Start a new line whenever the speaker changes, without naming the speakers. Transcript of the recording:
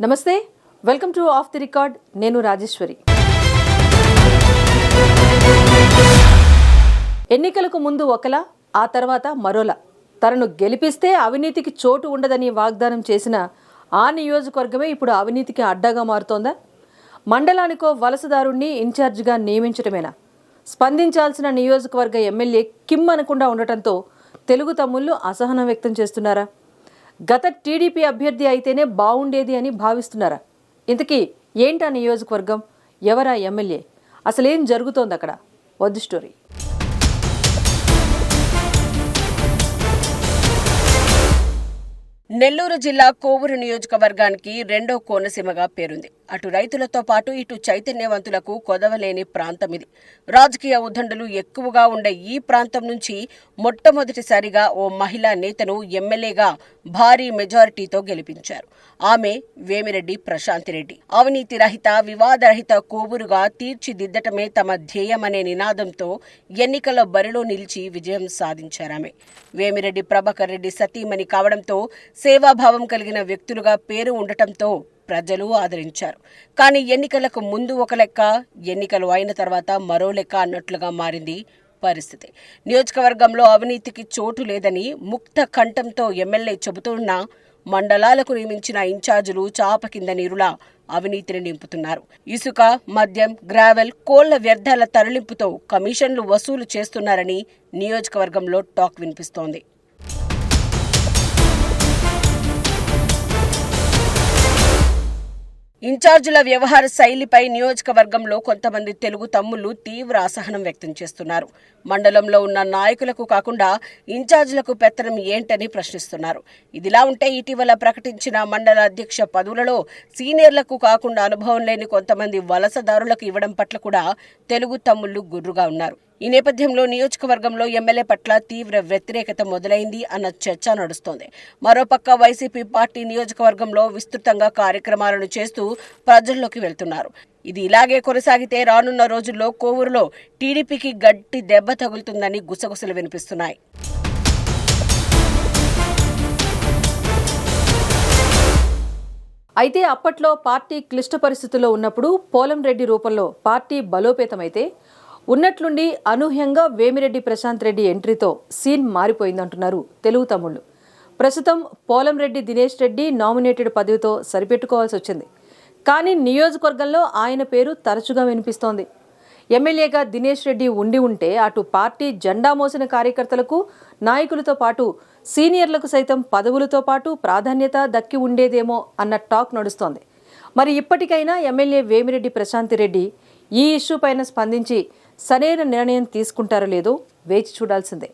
నమస్తే, welcome to of the record. నేను రాజేశ్వరి. ఎన్నికలకు ముందు ఒకలా, ఆ తర్వాత మరోలా తనను గెలిపిస్తే అవినీతికి చోటు ఉండదని వాగ్దానం చేసిన ఆ నియోజకవర్గమే ఇప్పుడు అవినీతికి అడ్డాగా మారుతోందా? మండలానికో వలసదారుణ్ణి ఇన్ఛార్జిగా నియమించడమేనా? స్పందించాల్సిన నియోజకవర్గ ఎమ్మెల్యే కిమ్ అనకుండా ఉండటంతో తెలుగు తమ్ముళ్లు అసహనం వ్యక్తం చేస్తున్నారా? గత టీడీపీ అభ్యర్థి అయితేనే బాగుండేది అని భావిస్తున్నారా? ఇంతకీ ఏంటా నియోజకవర్గం? ఎవరా ఎమ్మెల్యే? అసలేం జరుగుతోంది అక్కడ? వద్దు స్టోరీ.
నెల్లూరు జిల్లా కోవూరు నియోజకవర్గానికి రెండో కోనసీమగా పేరుంది. అటు రైతులతో పాటు ఇటు చైతన్యవంతులకు కొదవలేని ప్రాంతం ఇది. రాజకీయ ఉద్దండులు ఎక్కువగా ఉండే ఈ ప్రాంతం నుంచి మొట్టమొదటిసారిగా ఓ మహిళా నేతను ఎమ్మెల్యేగా భారీ మెజారిటీతో గెలిపించారు. ఆమె వేమిరెడ్డి ప్రశాంతిరెడ్డి. అవినీతి రహిత, వివాదరహిత కోవూరుగా తీర్చిదిద్దటమే తమ ధ్యేయమనే నినాదంతో ఎన్నికల బరిలో నిలిచి విజయం సాధించారామె. వేమిరెడ్డి ప్రభాకర్ రెడ్డి సతీమణి కావడంతో సేవాభావం కలిగిన వ్యక్తులుగా పేరు ఉండటంతో ప్రజలు ఆదరించారు. కానీ ఎన్నికలకు ముందు ఒక లెక్క, ఎన్నికలు అయిన తర్వాత మరో లెక్క అన్నట్లుగా మారింది పరిస్థితి. నియోజకవర్గంలో అవినీతికి చోటు లేదని ముక్త కంఠంతో ఎమ్మెల్యే చెబుతున్నా మండలాలకు నియమించిన ఇన్ఛార్జీలు చాప కింద నీరులా అవినీతిని నింపుతున్నారు. ఇసుక, మద్యం, గ్రావెల్, కోళ్ల వ్యర్థాల తరలింపుతో కమిషన్లు వసూలు చేస్తున్నారని నియోజకవర్గంలో టాక్ వినిపిస్తోంది. ఇన్ఛార్జీల వ్యవహార శైలిపై నియోజకవర్గంలో కొంతమంది తెలుగు తమ్ముళ్లు తీవ్ర అసహనం వ్యక్తం చేస్తున్నారు. మండలంలో ఉన్న నాయకులకు కాకుండా ఇన్ఛార్జీలకు పెత్తనం ఏంటని ప్రశ్నిస్తున్నారు. ఇదిలా ఉంటే ఇటీవల ప్రకటించిన మండల అధ్యక్ష పదవులలో సీనియర్లకు కాకుండా అనుభవం లేని కొంతమంది వలసదారులకు ఇవ్వడం పట్ల కూడా తెలుగు తమ్ముళ్లు గుర్రుగా ఉన్నారు. ఈ నేపథ్యంలో నియోజకవర్గంలో ఎమ్మెల్యే పట్ల తీవ్ర వ్యతిరేకత మొదలైంది అన్న చర్చ నడుస్తోంది. మరోపక్క వైసీపీ పార్టీ నియోజకవర్గంలో విస్తృతంగా కార్యక్రమాలను చేస్తూ ప్రజల్లోకి వెళ్తున్నారు. ఇది ఇలాగే కొనసాగితే రానున్న రోజుల్లో కోవూరులో టీడీపీకి గట్టి దెబ్బ తగులుతుందని గుసగుసలు వినిపిస్తున్నాయి.
అయితే అప్పట్లో పార్టీ క్లిష్ట పరిస్థితుల్లో ఉన్నప్పుడు పోలంరెడ్డి రూపంలో పార్టీ బలోపేతమైతే ఉన్నట్లుండి అనూహ్యంగా వేమిరెడ్డి ప్రశాంత్ రెడ్డి ఎంట్రీతో సీన్ మారిపోయిందంటున్నారు తెలుగు తమ్ముళ్లు. ప్రస్తుతం పోలంరెడ్డి దినేష్ రెడ్డి నామినేటెడ్ పదవితో సరిపెట్టుకోవాల్సి వచ్చింది. కానీ నియోజకవర్గంలో ఆయన పేరు తరచుగా వినిపిస్తోంది. ఎమ్మెల్యేగా దినేష్ రెడ్డి ఉండి ఉంటే అటు పార్టీ జెండా మోసిన కార్యకర్తలకు, నాయకులతో పాటు సీనియర్లకు సైతం పదవులతో పాటు ప్రాధాన్యత దక్కి ఉండేదేమో అన్న టాక్ నడుస్తోంది. మరి ఇప్పటికైనా ఎమ్మెల్యే వేమిరెడ్డి ప్రశాంతిరెడ్డి ఈ ఇష్యూ పైన స్పందించి సరైన నిర్ణయం తీసుకుంటారో లేదో వేచి చూడాల్సిందే.